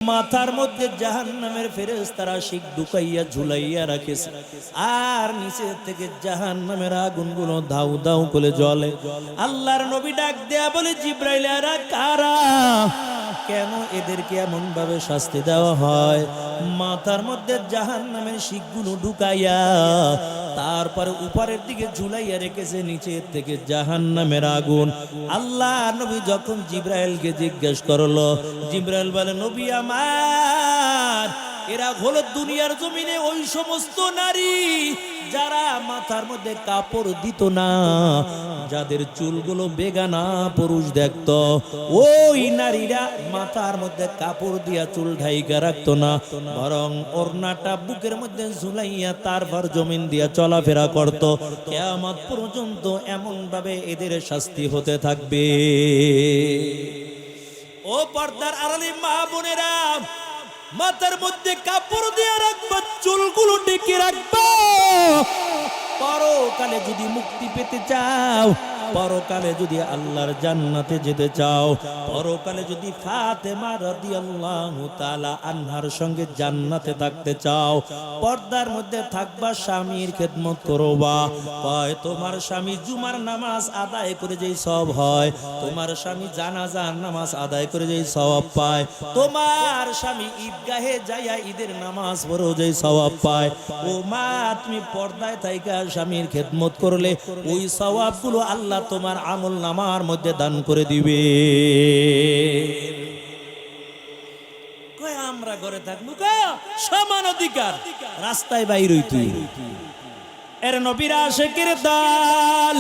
মাথার মধ্যে জাহান্নামের ফেরেশতারা শিক ঢুকাইয়া ঝুলাইয়া রাখেছে, আর নিচে থেকে জাহান্নামের আগুনগুলো দাউ দাউ করে জ্বলে। আল্লাহর নবী ডাক দেয়া বলে, জিব্রাইল এরা কারা? কেন এদেরকে এমন ভাবে শাস্তি দেওয়া হয়? মাথার মধ্যে জাহান্নামের শিকগুলো ঢুকাইয়া তারপরে উপরের দিকে ঝুলাইয়া রেখেছে নিচের থেকে জাহান্নামের আগুন। আল্লাহ নবী যখন জিব্রাইলকে জিজ্ঞেস করলো, জিব্রাইল বলে, নবী আমার, এরা হলো দুনিয়ার জমিনে ওই সমস্ত নারী যারা মাথার মধ্যে কাপড় দিত না, যাদের চুলগুলো বেগানা পুরুষ দেখতো, ওই নারীরা মাথার মধ্যে কাপড় দিয়া চুল ঢাইকা রাখতো না, বরং ওড়নাটা বুকের মধ্যে ঝুলাইয়া তারপর জমিন দিয়া চলাফেরা করত। কিয়ামত পর্যন্ত এমন ভাবে এদের শাস্তি হতে থাকবে। ও পর্দার আড়ালে মা বোনেরা, মাথার মধ্যে কাপড় দিয়ে রাখবা, চুলগুলো ঢেকে রাখবা। পরকালে যদি মুক্তি পেতে চাও, পরকালে যদি আল্লাহর জান্নাতে যেতে চাও, পরকালে যদি ফাতেমা রাদিয়াল্লাহু তাআলা আনহার সঙ্গে জান্নাতে থাকতে চাও, পর্দার মধ্যে থাকবা, স্বামীর খেদমত করবা। কয় তোমার স্বামী জুমার নামাজ আদায় করে যেই সওয়াব হয়, তোমার স্বামী জানাজার নামাজ আদায় করে যেই সওয়াব পায়, তোমার স্বামী ঈদগাহে যাইয়া ঈদের নামাজ পড়েও যেই সওয়াব পায়, ও মা তুমি পর্দায় থাইকা স্বামীর খেদমত করলে ওই সওয়াবগুলো আল্লাহ তোমার আমল নামার মধ্যে দান করে দিবে। কয় আমরা ঘরে থাকবো, সমান অধিকার, রাস্তায় বাইর হইতুই। এর নবীর আশিকের দল,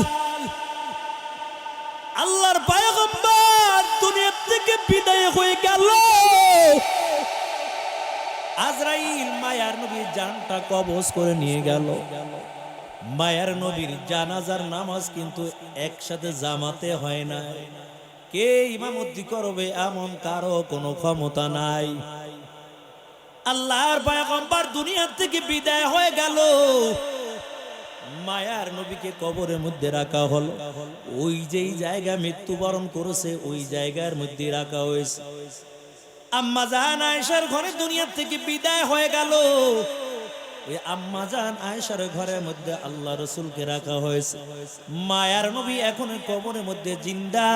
আল্লাহর পয়গম্বর দুনিয়া থেকে বিদায় হয়ে গেল। আজরাইল মায়ার নবীর জানটা কবজ করে নিয়ে গেল। মায়ার নবীর জানাজার নামাজ কিন্তু একসাথে জামাতে হয় না। কে ইমামতি করবে এমন কারো কোনো ক্ষমতা নাই। আল্লাহর পয়গম্বর দুনিয়া থেকে বিদায় হয়ে গেল, মায়ার নবীকে কবরের মধ্যে রাখা হলো। ওই যেই জায়গা মৃত্যুবরণ করেছে ওই জায়গার মধ্যে রাখা হয়েছে। আম্মা জান আয়েশার ঘরে দুনিয়া থেকে বিদায় হয়ে গেল, ওই আম্মা জান আয়েশার ঘরের মধ্যে আল্লাহ রাসূলকে রাখা হয়েছে। মায়ার নবী এখন কবরের মধ্যে জিন্দা।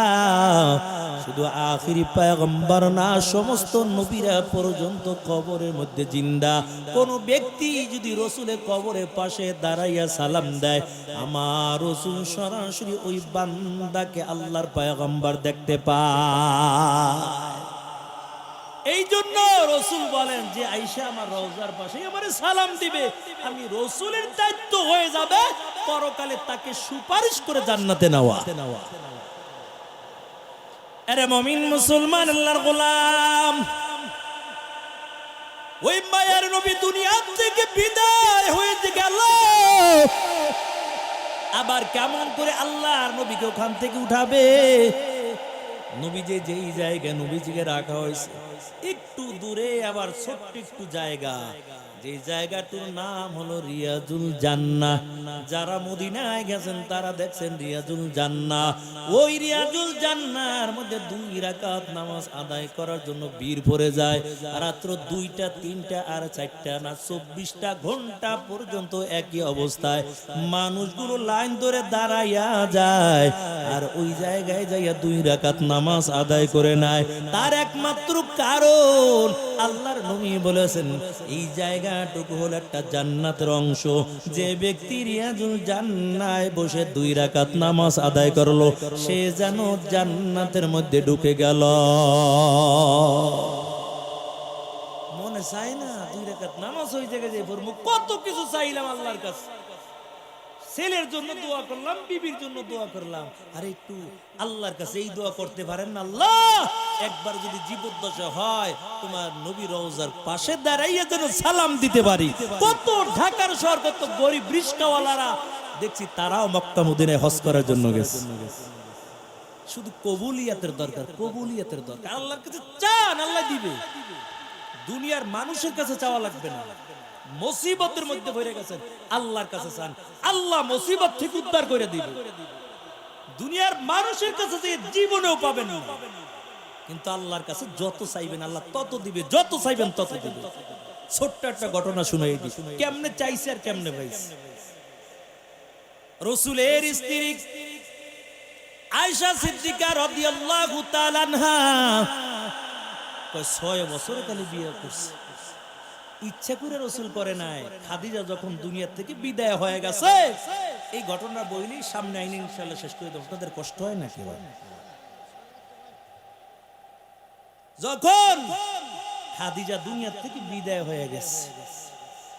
শুধু আখিরি পয়গম্বর না, সমস্ত নবীরা পর্যন্ত কবরের মধ্যে জিন্দা। কোন ব্যক্তি যদি রাসূলের কবরের পাশে দাঁড়াইয়া সালাম দেয়, আমার রাসূল সরাসরি ওই বান্দাকে আল্লাহর পয়গম্বর দেখতে পায়। এই জন্য রাসূল বলেন যে আয়েশা আমার রওজার পাশে আমারে সালাম দিবে, আমি রাসূলের দায়িত্ব হয়ে যাবে পরকালে তাকে সুপারিশ করে জান্নাতে নেওয়া। আরে মুমিন মুসলমান আল্লাহর গোলাম, ওই মায়ার নবী দুনিয়া থেকে বিদায় হয়ে গেল। আবার কেমন করে আল্লাহর নবীকে ওখান থেকে উঠাবে? নবীজি যেই জায়গায় নবীজিকে রাখা হয়েছে একটু দূরে আবার ছোট্ট একটু জায়গা, যে জায়গাটার নাম হলো রিয়াজুল জান্নাহ। যারা মদিনায় গেছেন তারা দেখছেন রিয়াজুল জান্নাহ। ওই রিয়াজুল জান্নাহর মধ্যে 2 রাকাত নামাজ আদায় করার জন্য ভিড় পড়ে যায়। রাত্র 2টা 3টা আর 4টা না 24টা ঘন্টা পর্যন্ত একই অবস্থায় মানুষগুলো লাইন ধরে দাঁড়াইয়া যায়, আর ওই জায়গায় যাইয়া 2 রাকাত নামাজ আদায় করে নেয়। তার একমাত্র কারণ আল্লাহর নবী বলেছেন এই জায়গাটুকু হলো একটা জান্নাতের অংশ। যে ব্যক্তি রিয়াজুল জান্নায় বসে 2 রাকাত নামাজ আদায় করলো, সে যেন জান্নাতের মধ্যে ঢুকে গেল। মনে চাই না 2 রাকাত নামাজ ওই জায়গায় যে পড়বো? কত কিছু চাইলাম আল্লাহর কাছে, ছেলের জন্য দোয়া করলাম, বিবির জন্য দোয়া করলাম, আর একটু আল্লাহর কাছে এই দোয়া করতে পারেন না, আল্লাহ একবার যদি জীবদ্দশা হয় তোমার নবী রওজার পাশে দাঁড়াইয়া যেন সালাম দিতে পারি। কত ঢাকার শহর, কত গরিব রিস্কাওয়ালারা দেখছি তারাও মক্কা মদিনায় হজ করার জন্য গেছে। শুধু কবুলিয়াতের দরকার, কবুলিয়াতের দরকার। আল্লাহর কাছে চান, আল্লাহ দিবে। দুনিয়ার মানুষের কাছে চাওয়া লাগবে না। মুসিবতের মধ্যে পড়ে গেছেন, আল্লাহর কাছে চান, আল্লাহ মুসিবত থেকে উদ্ধার করে দিবে। দুনিয়ার মানুষের কাছে যে জীবনেও পাবেন না। কিন্তু আল্লাহর কাছে যত চাইবেন আল্লাহ তত দিবে, যত চাইবেন তত দিবে। ছোট্ট একটা ঘটনা শুনাই দিই, কেমনে চাইছে আর কেমনে পাইছে। রাসূলের স্ত্রী আয়েশা সিদ্দিকা রাদিয়াল্লাহু তাআলা আনহা 6 বছর কালে বিয়ে করছে, ইচ্ছা করে রাসূল করে নাই। খাদিজা যখন দুনিয়া থেকে বিদায় হয়ে গেছে, এই ঘটনা বইলেই সামনে আইনে ইনশাআল্লাহ শেষ করে দেব। আপনাদের কষ্ট হয় নাকি? যখন খাদিজা দুনিয়া থেকে বিদায় হয়ে গেছে,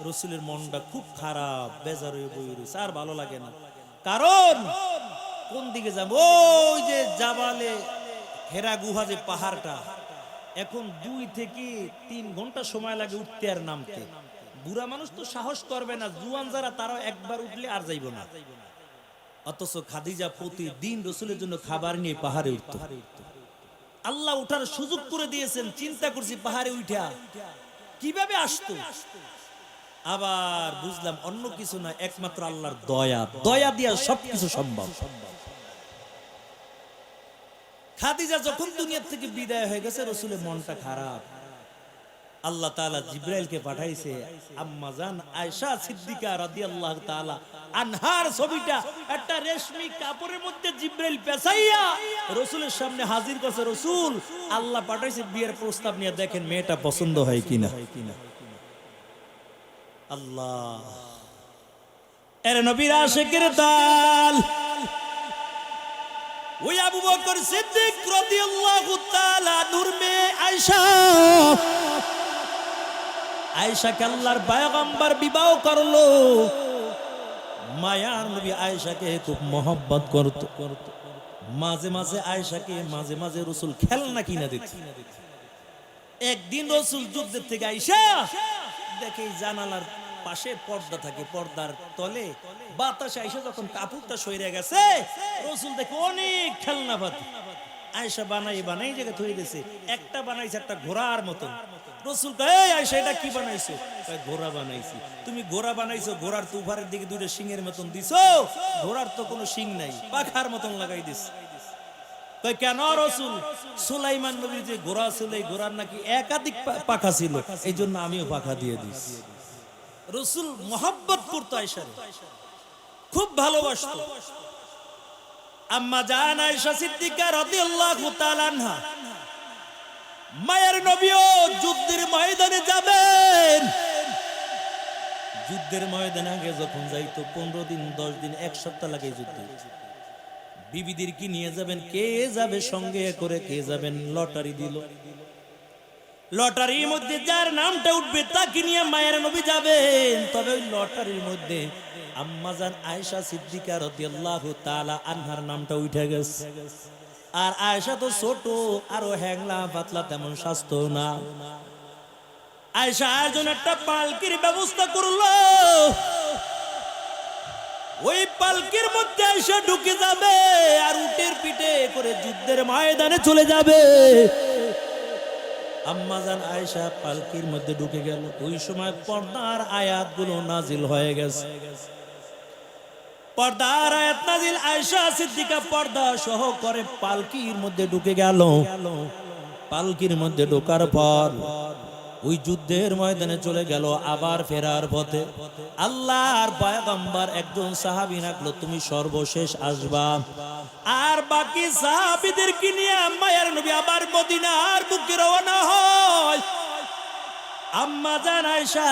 রাসূলের মনটা খুব খারাপ, বেজার হয়ে বই রয়েছে, আর ভালো লাগে না। কারণ কোন দিকে যাব? ওই যে জাবালে হেরা গুহা, যে পাহাড়টা, এখন 2 থেকে 3 ঘন্টা সময় লাগে উঠতে আর নামতে। বুড়া মানুষ তো সাহস করবে না, জুয়ান যারা তারাও একবার উঠলে আর যাইব না। অথচ খাদিজা প্রতিদিন রাসূলের জন্য খাবার নিয়ে পাহাড়ে উঠতো। আল্লাহ উঠার সুযোগ করে দিয়েছেন, চিন্তা করছি পাহাড়ে উঠা কিভাবে আসতো। আবার বুঝলাম অন্য কিছু না, একমাত্র আল্লাহর দয়া, দয়া দিয়া সবকিছু সম্ভব। খাদিজা যখন দুনিয়া থেকে বিদায় হয়ে গেছে, রাসূলের মনটা খারাপ। আল্লাহ তাআলা জিবরাইলকে পাঠাইছে, আম্মা জান আয়েশা সিদ্দিকা রাদিয়াল্লাহু তাআলা আনহার ছবিটা একটা রেশমি কাপড়ের মধ্যে জিবরাইল পেঁচাইয়া রাসূলের সামনে হাজির করছে। রাসূল, আল্লাহ পাঠাইছে বিয়ের প্রস্তাব নিয়ে, দেখেন মেয়েটা পছন্দ হয় কিনা। আল্লাহ, এর নবীর আশিকের দল ওই আবু বকর সিদ্দিক রাদিয়াল্লাহু তাআলা নূর মে আয়েশা, আয়েশাকে আল্লাহর পয়গম্বর বিবাহ করলো। মায়ার নবী আয়েশাকে খুব মহব্বত করত। মাঝে মাঝে আয়েশাকে মাঝে মাঝে রাসূল খেলনা কিনা দিত। একদিন রাসূল যুদ্ধের থেকে আয়েশা দেখে জানালার পাশে পর্দা থাকে, পর্দার তলে বাতাসে আয়েশা যখন কাপড়টা সইরে গেছে, রাসূল দেখে অনেক খেলনা পাতি আয়েশা বানাই বানাই জায়গা থই দিয়েছে। একটা বানাইছে একটা ঘোড়ার মতন। রাসূল কয়, এই আয়েশা এটা কি বানাইছো? কয়, ঘোড়া বানাইছি। তুমি ঘোড়া বানাইছো, ঘোড়ার তো উপরের দিকে দুইটা শিংয়ের মতন দিছো, ঘোড়ার তো কোনো শিং নাই, পাখার মতন লাগাই দিছ। কয়, কেন রাসূল? সুলাইমান নবীর যে ঘোড়া ছিল, এই ঘোড়ার নাকি একাধিক পাখা ছিল, এই জন্য আমিও পাখা দিয়ে দিছি। রাসূল মহব্বত করতো আয়েশারে, খুব ভালোবাসতো। আম্মা জান আয়েশা সিদ্দিকা রাদিয়াল্লাহু তাআলা আনহা, মায়ের নবীও যুদ্ধের ময়দানে যাবেন। যুদ্ধের ময়দানে আগে যখন যাইতো 15 দিন 10 দিন 1 সপ্তাহ লাগে যুদ্ধ। বিবিদের কি নিয়ে যাবেন, কে যাবে সঙ্গে করে, কে যাবেন, লটারি দিল। লটারির মধ্যে যার নামটা উঠবে তাকে নিয়ে মায়ের নবী যাবেন। তবে ওই লটারির মধ্যে আম্মা জান আয়েশা সিদ্দিকা রাদিয়াল্লাহু তাআলা আনহার নামটা উঠে গেছে। আর আয়েশা তো ছোট, আরো হ্যাংলা পাতলা, তেমন স্বাস্থ্য না। আয়েশার জন্য একটা পালকির ব্যবস্থা করলো। ওই পালকির মধ্যে আয়েশা ঢুকে যাবে আর উটের পিঠে করে যুদ্ধের ময়দানে চলে যাবে। আম্মা জান আয়েশা পালকির মধ্যে ঢুকে গেল। ওই সময় পর্দার আয়াতগুলো নাজিল হয়ে গেছে। পর্দার আয়াত নাজিল, আয়েশা সিদ্দিকা পর্দা সহ করে পালকির মধ্যে ঢুকে গেল। পালকির মধ্যে ঢোকার পর ওই যুদ্ধের ময়দানে চলে গেল। আবার ফেরার পথে আল্লাহর পয়গম্বর একজন সাহাবী রাখলো, তুমি সর্বশেষ আসবা। আর বাকি সাহাবীদেরকে নিয়ে মায়ের নবী আবার মদিনার বুকে রওনা হয়। আম্মা জান আয়েশা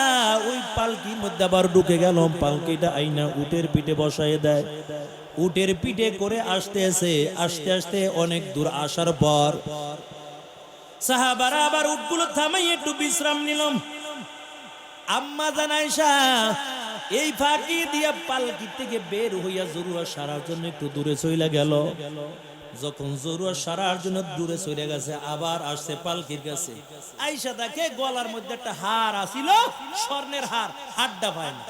ওই পালকির মধ্যে আবার ঢুকে গেল। পালকিটা আইনা উটের পিঠে বসায় দেয়। উটের পিঠে করে আসতেছে, আস্তে আস্তে অনেক দূর আসার পর সাহাবারা আবার উটগুলো থামাই একটু বিশ্রাম নিলাম। আম্মা জান আয়েশা এই ফাঁকি দিয়া পালকি থেকে বের হইয়া জরুরা সারার জন্য একটু দূরে চলে গেল। যখন জরুরা সারার জন্য দূরে চলে গেছে, আবার আসছে পালকির কাছে। আয়েশা দেখে গলার মধ্যে একটা হার আছিল, স্বর্ণের হার, হারটা পায় না।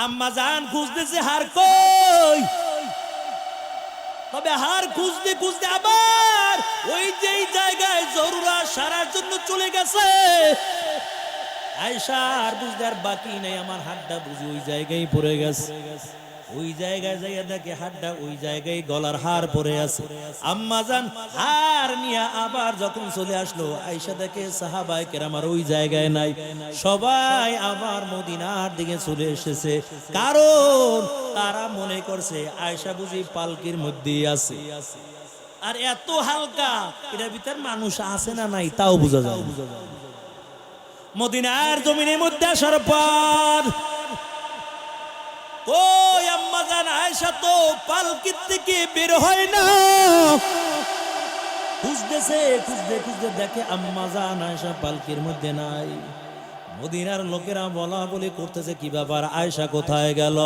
আম্মা জান খুঁজতেছে হার কই। তবে হার খুঁজতে খুঁজতে আবার ওই যেই জায়গায় জরুরা সারার জন্য চলে গেছে। আয়েশা আর বুঝতে আর বাকি নেই, আমার হাতটা বুঝি ওই জায়গায় পড়ে গেছে। ওই জায়গায় যাইয়া দেখে হাড়টা ওই জায়গায় গলার হার পরে আছে। আম্মা জান হার নিয়ে আবার যখন চলে আসলো, আয়েশা দেখে সাহাবায়ে কেরাম আর ওই জায়গায় নাই, সবাই আবার মদিনার দিকে চলে এসেছে। কারণ তারা মনে করছে আয়েশা বুঝি পালকির মধ্যেই আছে। আর এত হালকা, এটার ভিতর মানুষ আছে না নাই তাও বোঝা যায়। মদিনার জমিনের মধ্যে আসার পর ওই আম্মা জান আয়েশা তো পালকির থেকে বের হয় না, খুঁজতেছে, খুঁজতে দেখে আম্মা জান আয়েশা পালকির মধ্যে নাই। মদিনার লোকেরা বলা বলি করতেছে, কি ব্যাপার, আয়েশা কোথায় গেল?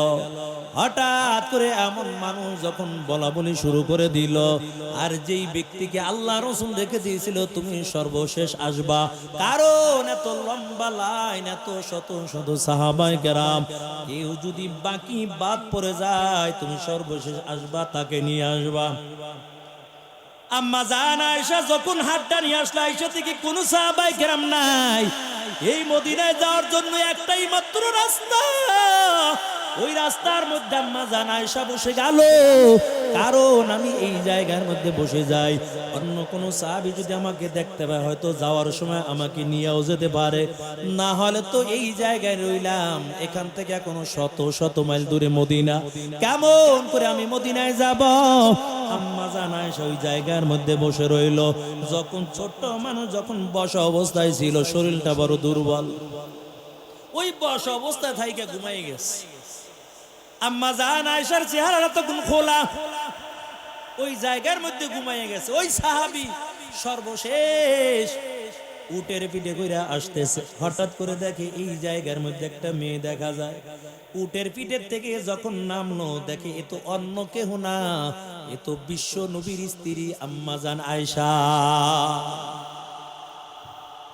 হঠাৎ করে এমন মানুষ যখন বলা বলি শুরু করে দিল, আর যেই ব্যক্তিকে আল্লাহ রাসূল দেখে দিয়েছিল তুমি সর্বশেষ আসবা, কারণ এত লম্বা লাইন, এত শত শত সাহাবায়ে কেরাম, কেউ যদি বাকি বাদ পড়ে যায় তুমি সর্বশেষ আসবা, তাকে নিয়ে আসবা। আম্মা জান আয়েশা যখন হাতটা নিয়ে আসলো, আয়েশা থেকে কোন সাহাবায়ে কেরাম নাই। এই মদিনায় যাওয়ার জন্য একটাই মাত্র রাস্তা, ওই রাস্তার মধ্যে আম্মা জান আয়েশা বসে গেল। কারণ আমি এই জায়গার মধ্যে বসে যাই, অন্য কোন সাহাবী যদি আমাকে দেখতে পায় হয়তো যাওয়ার সময় আমাকে নিয়েও যেতে পারে, না হলে তো এই জায়গায় রইলাম। এখান থেকে এখনো শত শত মাইল দূরে মদিনা, কেমন করে আমি মদিনায় যাব? আম্মা জান আয়েশা ওই জায়গার মধ্যে বসে রইল। যখন ছোট্ট মানুষ যখন বসা অবস্থায় ছিল, শরীরটা বড় দুর্বল, ওই বসা অবস্থায় থাইকে ঘুমাই গেছে। আম্মা জান আয়েশার চেহারাটা তখন খোলা, ওই জায়গার মধ্যে ঘুমাইয়ে গেছে। ওই সাহাবী সর্বশেষ উটের পিঠে কইরা আসতেছে, হঠাৎ করে দেখে এই জায়গার মধ্যে একটা মেয়ে দেখা যায়। উটের পিঠের থেকে যখন নামলো, দেখে এ তো অন্য কেহ না, এ তো বিশ্ব নবীর স্ত্রী আম্মা জান আয়েশা।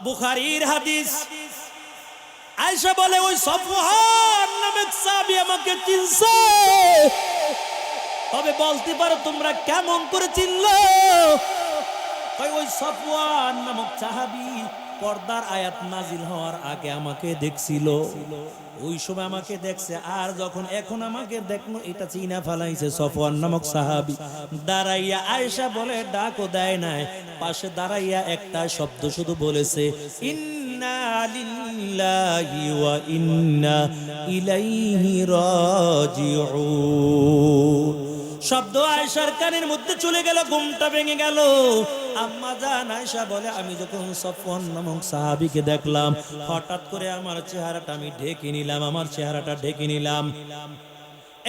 বুখারীর হাদিস, আয়েশা বলে ওই সফওয়ান নামক সাহাবী আমাকে চিনছে, তবে বলতে পারো তোমরা কেমন করে চিনলো? ওই সফওয়ান নামক সাহাবী পর্দার আয়াত নাজিল হওয়ার আগে আমাকে দেখছিল, ওই সময় আমাকে দেখছে, আর যখন এখন আমাকে দেখলো এটা চিনা ফেলাইছে সফওয়ান নামক সাহাবী। দাঁড়াইয়া আয়েশা বলে ডাকও দেয় নাই, পাশে দাঁড়াইয়া একটা শব্দ শুধু বলেছে, ইন্না লিল্লাহি ওয়া ইন্না ইলাইহি রাজিউন। শব্দ আয়েশার কানের মধ্যে চলে গেল, ঘুমটা ভেঙে গেল। আম্মা জান আয়েশা বলে আমি যখন সফওয়ান নামক সাহাবীকে দেখলাম, হঠাৎ করে আমার চেহারাটা আমি ঢেকে নিলাম, আমার চেহারাটা ঢেকে নিলাম।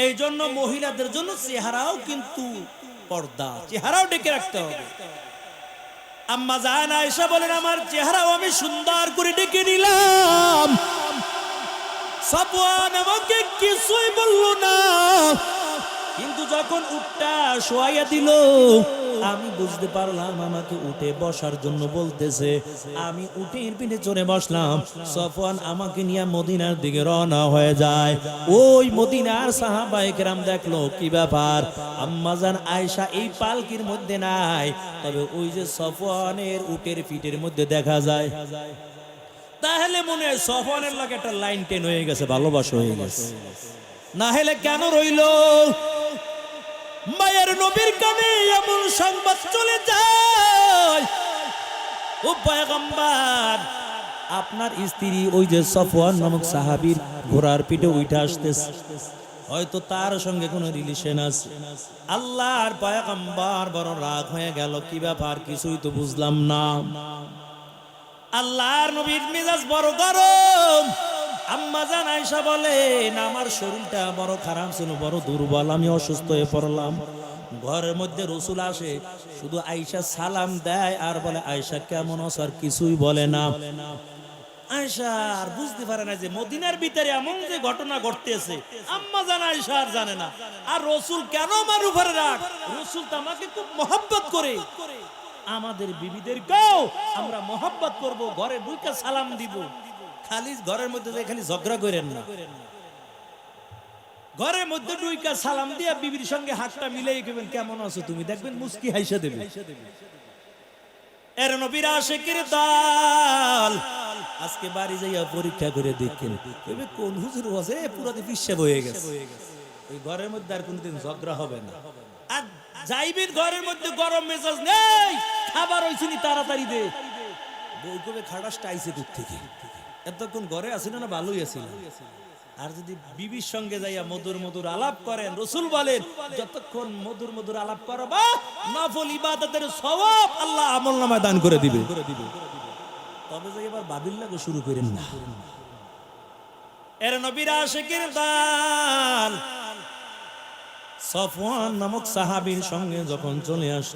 এই জন্য মহিলাদের জন্য চেহারাও কিন্তু পর্দা, চেহারাও ঢেকে রাখতে হবে। আম্মা জান আয়েশা বলেন আমার চেহারাও আমি সুন্দর করে ঢেকে নিলাম। সফওয়ান আমাকে কিছুই বলল না, কিন্তু যখন উটটা শোয়াইয়া দিল আমি বুঝতে পারলাম আমাকে উঠে বসার জন্য বলতেছে। আমি উটের পিঠে চড়ে বসলাম, সফওয়ান আমাকে নিয়ে মদিনার দিকে রওনা হয়ে যায়। ওই মদিনার সাহাবায়ে কেরাম দেখলো কি ব্যাপার, আম্মা জান আয়েশা এই পালকির মধ্যে নাই, তবে ওই যে সফওয়ানের উটের পিঠের মধ্যে দেখা যায়। তাহলে মনে হয় সফওয়ানের লাগে একটা লাইন টেন হয়ে গেছে, ভালোবাসা হয়ে গেছে। না হলে কেন রইল? মায়ের নবীর কানে এমন সংবাদ চলে যায়, ও পয়গম্বর আপনার স্ত্রী ওই যে সফওয়ান নামক সাহাবীর ঘোড়ার পিঠে উঠে আসতেছে, হয়তো তার সঙ্গে কোনো রিলেশন আছে। আল্লাহর পয়গম্বর বড় রাগ হয়ে গেল, কি ব্যাপার কিছুই তো বুঝলাম না। আল্লাহর নবীর মেজাজ বড় গরম। আম্মা জান আয়েশা বলেন আমার শরীরটা বড় খারাপ ছিল, বড় দুর্বল, আমি অসুস্থ হয়ে পড়লাম। ঘরের মধ্যে রাসূল আসে, শুধু আয়েশা সালাম দেয় আর বলে আয়েশা কেমন আছো, আর কিছুই বলে না। আয়েশা আর বুঝতে পারে না যে মদিনার ভিতরে এমন যে ঘটনা ঘটতেছে আম্মা জান আয়েশা আর জানে না। আর রাসূল কেন আমার উপরে রাগ? রাসূল তো আমাকে খুব মহব্বত করে, আমাদের বিবিদেরকেও আমরা মহব্বত করব, ঘরে ঢুকে সালাম দিব। খালি ঘরের মধ্যে খালি ঝগড়া করেন না, ঘরের মধ্যে ঢুকে সালাম দিয়া বিবির সঙ্গে হাতটা মিলাই গেবেন কেমন আছো তুমি, দেখবেন মুস্কি হাসা দেবে। এর নবীর আশিকের দল আজকে বাড়ি যাইয়া পরীক্ষা করে দেখেন কোন হুজুর আছে পুরাতে পিছাব হয়ে গেছে। ওই ঘরের মধ্যে আর কোনদিন ঝগড়া হবে না। আর যাইবেন ঘরের মধ্যে গরম মেজাজ নেই, খাবার হইছিনি তাড়াতাড়ি দে, বই কবে খাটাসটা আইছে দূর থেকে, এতক্ষণ ঘরে আসিল না ভালোই আসিল। আর যদি বিবির সঙ্গে যাইয়া মধুর মধুর আলাপ করেন, রসুল বলেন যতক্ষণ মধুর মধুর আলাপ করবা নফল ইবাদতের সওয়াব আল্লাহ আমলনামায় দান করে দিবে। তবে যে এবার বাবিল লাগো শুরু করেন না। এর নবীর আশিকের দল সফওয়ান নামক সাহাবীর সঙ্গে যখন চলে আসে